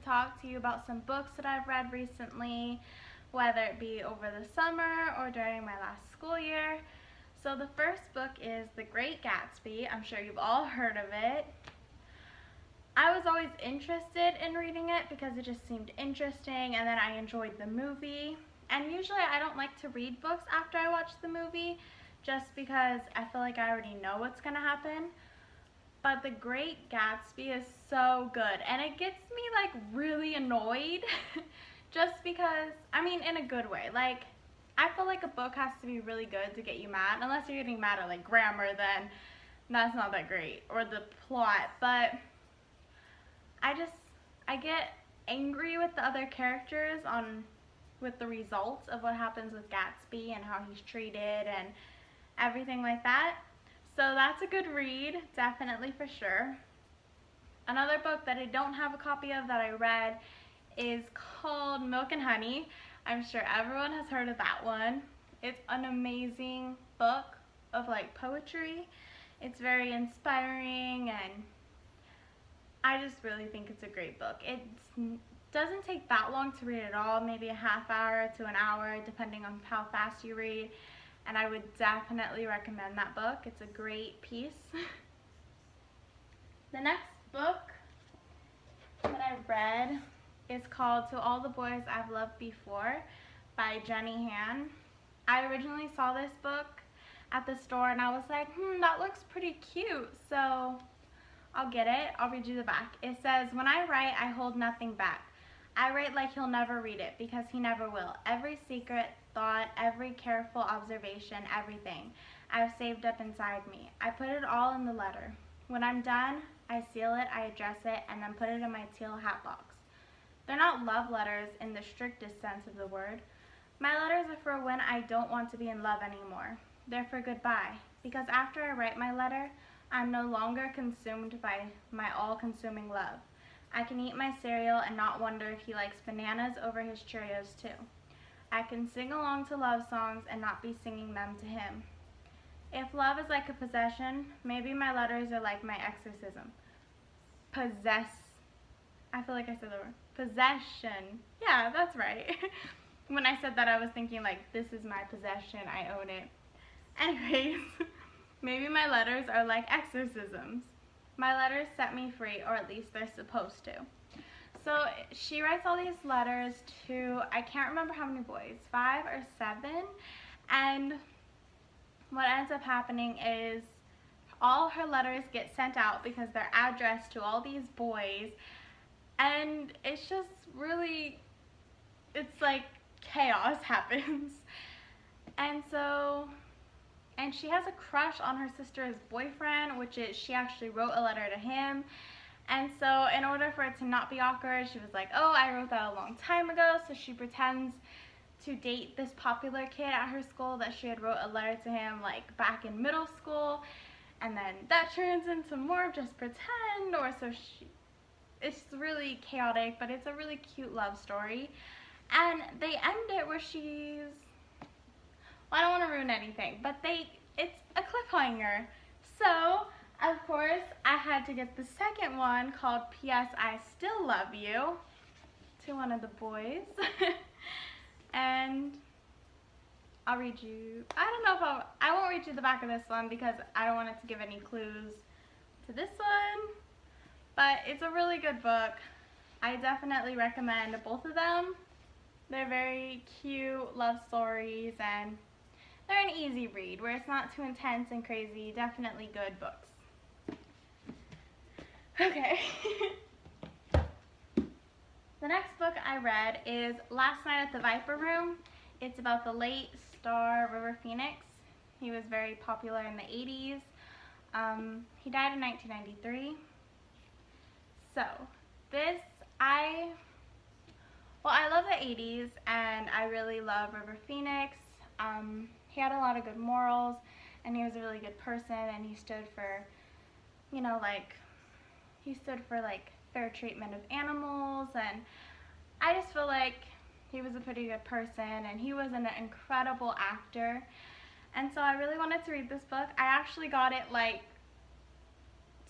talk to you about some books that I've read recently, whether it be over the summer or during my last school year. So the first book is The Great Gatsby. I'm sure you've all heard of it. I was always interested in reading it because it just seemed interesting, and then I enjoyed the movie. And usually I don't like to read books after I watch the movie just because I feel like I already know what's going to happen. But The Great Gatsby is so good, and it gets me like really annoyed just because, I mean, in a good way. Like, I feel like a book has to be really good to get you mad. Unless you're getting mad at like grammar, then that's not that great, or the plot. But I get angry with the other characters with the results of what happens with Gatsby and how he's treated and everything like that. So that's a good read, definitely, for sure. Another book that I don't have a copy of that I read is called Milk and Honey. I'm sure everyone has heard of that one. It's an amazing book of like poetry. It's very inspiring, and I just really think it's a great book. It doesn't take that long to read at all, maybe a half hour to an hour depending on how fast you read, and I would definitely recommend that book. It's a great piece. The next book that I read is called To All the Boys I've Loved Before by Jenny Han. I originally saw this book at the store and I was like, that looks pretty cute, so I'll get it. I'll read you the back. It says, "When I write, I hold nothing back. I write like he'll never read it, because he never will. Every secret thought, every careful observation, everything I've saved up inside me. I put it all in the letter. When I'm done, I seal it, I address it, and then put it in my teal hat box. They're not love letters in the strictest sense of the word. My letters are for when I don't want to be in love anymore. They're for goodbye, because after I write my letter, I'm no longer consumed by my all-consuming love. I can eat my cereal and not wonder if he likes bananas over his Cheerios too. I can sing along to love songs and not be singing them to him. If love is like a possession, maybe my letters are like my exorcism. I feel like I said the word. Possession. Yeah, that's right. When I said that, I was thinking like, this is my possession, I own it. Anyways, maybe my letters are like exorcisms. My letters set me free, or at least they're supposed to." So she writes all these letters to, I can't remember how many boys, 5 or 7, and what ends up happening is all her letters get sent out because they're addressed to all these boys, and it's just really, it's like chaos happens. And she has a crush on her sister's boyfriend, which is, she actually wrote a letter to him. And so in order for it to not be awkward, she was like, oh, I wrote that a long time ago. So she pretends to date this popular kid at her school that she had wrote a letter to him like back in middle school. And then that turns into more of just pretend, or so it's really chaotic, but it's a really cute love story. And they end it where I don't want to ruin anything, but it's a cliffhanger. So, of course, I had to get the second one called P.S. I Still Love You to one of the boys. And I'll read you, I don't know if I won't read you the back of this one because I don't want it to give any clues to this one. But it's a really good book. I definitely recommend both of them. They're very cute love stories, and they're an easy read where it's not too intense and crazy. Definitely good books. Okay. The next book I read is Last Night at the Viper Room. It's about the late star River Phoenix. He was very popular in the 80s. He died in 1993. So, I love the 80s, and I really love River Phoenix. He had a lot of good morals, and he was a really good person, and he stood for, fair treatment of animals, and I just feel like he was a pretty good person, and he was an incredible actor. And so I really wanted to read this book. I actually got it like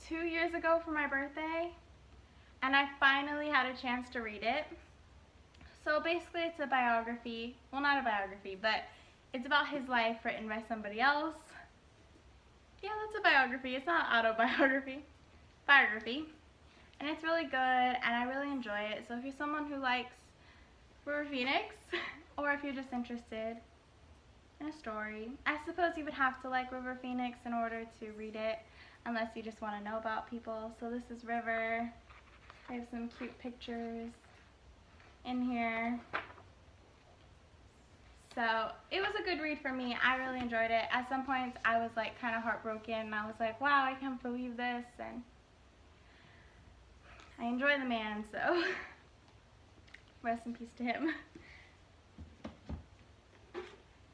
2 years ago for my birthday, and I finally had a chance to read it. So basically it's a biography, well not a biography, but it's about his life written by somebody else. Yeah, that's a biography, it's not autobiography, biography. And it's really good and I really enjoy it. So if you're someone who likes River Phoenix, or if you're just interested in a story, I suppose you would have to like River Phoenix in order to read it, unless you just want to know about people. So this is River. I have some cute pictures in here. So it was a good read for me. I really enjoyed it. At some points I was like kind of heartbroken and I was like, wow, I can't believe this, and I enjoy the man, so rest in peace to him.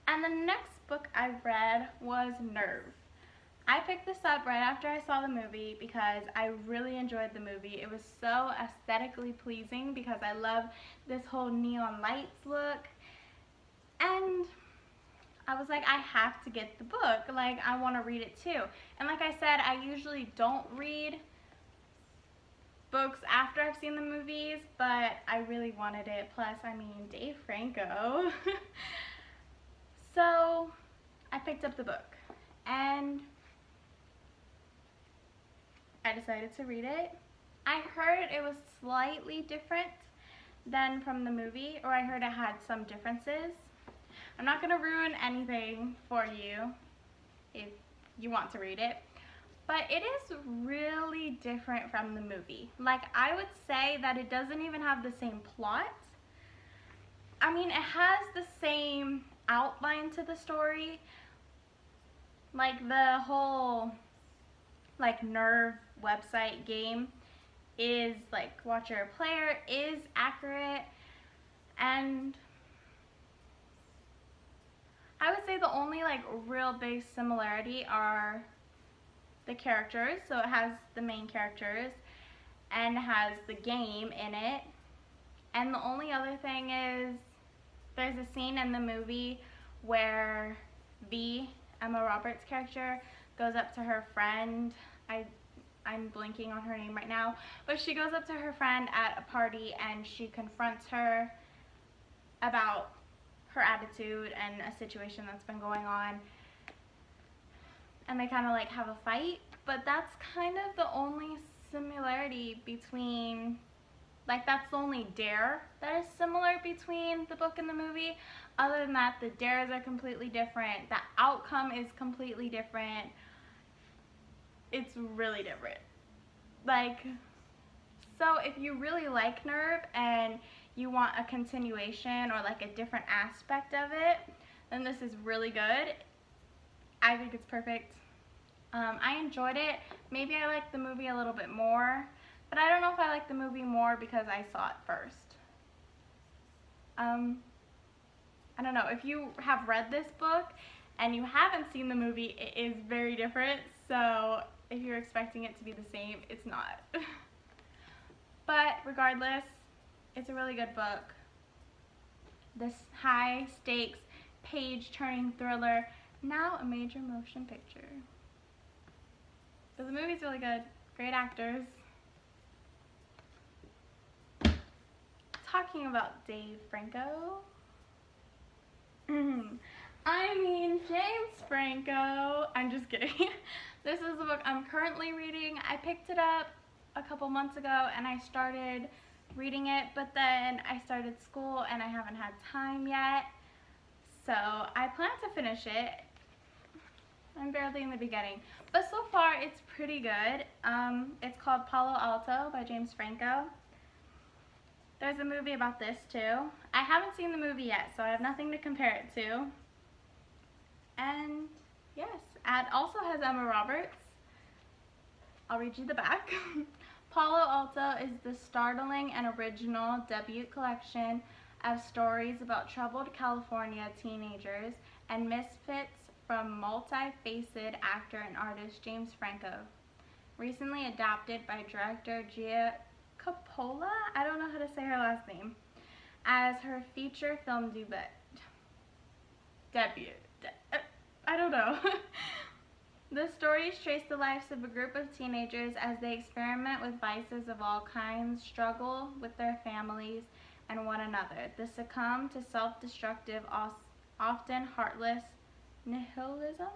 And the next book I read was Nerve. I picked this up right after I saw the movie because I really enjoyed the movie. It was so aesthetically pleasing because I love this whole neon lights look. And I was like, I have to get the book. Like, I want to read it too. And like I said, I usually don't read books after I've seen the movies, but I really wanted it. Plus, I mean, Dave Franco. So I picked up the book and I decided to read it. I heard it was slightly different than from the movie, or I heard it had some differences. I'm not going to ruin anything for you if you want to read it, but it is really different from the movie. Like, I would say that it doesn't even have the same plot. I mean, it has the same outline to the story. Like, the whole like Nerve website game is like Watch Your Player is accurate, and I would say the only like real big similarity are the characters. So it has the main characters and has the game in it, and the only other thing is there's a scene in the movie where Emma Roberts' character, goes up to her friend. I'm blanking on her name right now, but she goes up to her friend at a party and she confronts her about her attitude and a situation that's been going on, and they kind of like have a fight. But that's kind of the only similarity between, like, that's the only dare that is similar between the book and the movie. Other than that, the dares are completely different. The outcome is completely different. It's really different. Like, so if you really like Nerve and you want a continuation or like a different aspect of it, then this is really good. I think it's perfect. I enjoyed it. Maybe I like the movie a little bit more, but I don't know if I like the movie more because I saw it first. I don't know. If you have read this book and you haven't seen the movie, it is very different. So if you're expecting it to be the same, it's not. But regardless, it's a really good book. This high stakes, page turning thriller, now a major motion picture. So the movie's really good. Great actors. Talking about Dave Franco. I mean, James Franco. I'm just kidding. This is the book I'm currently reading. I picked it up a couple months ago and I started reading it, but then I started school and I haven't had time yet. So I plan to finish it. I'm barely in the beginning, but so far it's pretty good. It's called Palo Alto by James Franco. There's a movie about this too. I haven't seen the movie yet, so I have nothing to compare it to. And yes, it also has Emma Roberts. I'll read you the back. Palo Alto is the startling and original debut collection of stories about troubled California teenagers and misfits from multi-faceted actor and artist James Franco. Recently adapted by director Gia Coppola, I don't know how to say her last name, as her feature film debut. I don't know. The stories trace the lives of a group of teenagers as they experiment with vices of all kinds, struggle with their families and one another. They succumb to self-destructive, often heartless nihilism.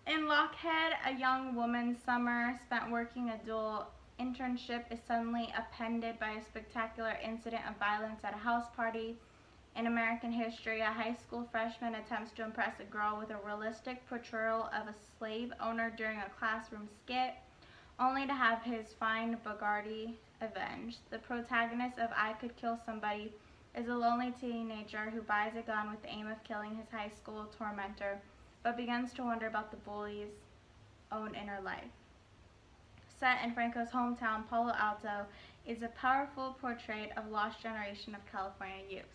In Lockhead, a young woman's summer spent working a dual internship is suddenly upended by a spectacular incident of violence at a house party. In American history, a high school freshman attempts to impress a girl with a realistic portrayal of a slave owner during a classroom skit, only to have his fine Bugatti avenged. The protagonist of I Could Kill Somebody is a lonely teenager who buys a gun with the aim of killing his high school tormentor, but begins to wonder about the bully's own inner life. Set in Franco's hometown, Palo Alto is a powerful portrait of lost generation of California youth.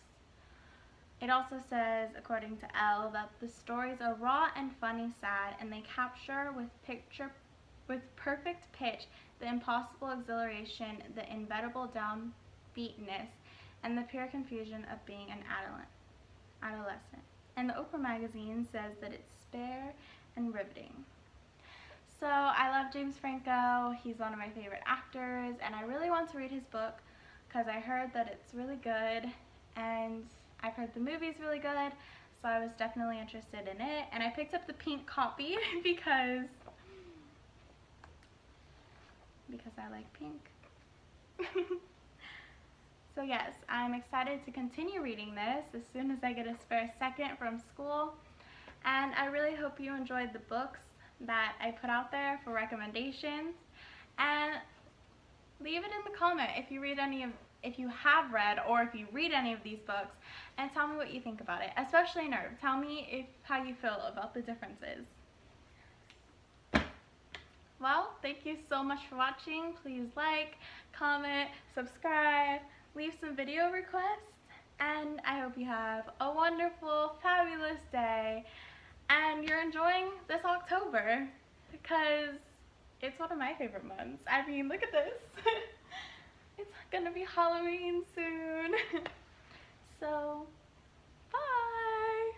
It also says, according to Elle, that the stories are raw and funny, sad, and they capture with perfect pitch the impossible exhilaration, the inevitable downbeatness, and the pure confusion of being an adolescent. And the Oprah magazine says that it's spare and riveting. So I love James Franco. He's one of my favorite actors, and I really want to read his book because I heard that it's really good, and I've heard the movie's really good, so I was definitely interested in it. And I picked up the pink copy because I like pink. So yes, I'm excited to continue reading this as soon as I get a spare second from school. And I really hope you enjoyed the books that I put out there for recommendations. And leave it in the comment if you have read or if you read any of these books, and tell me what you think about it, especially Nerve. Tell me how you feel about the differences. Well, thank you so much for watching. Please like, comment, subscribe, leave some video requests, and I hope you have a wonderful, fabulous day, and you're enjoying this October, because it's one of my favorite months. I mean, look at this. It's gonna be Halloween soon. So, bye!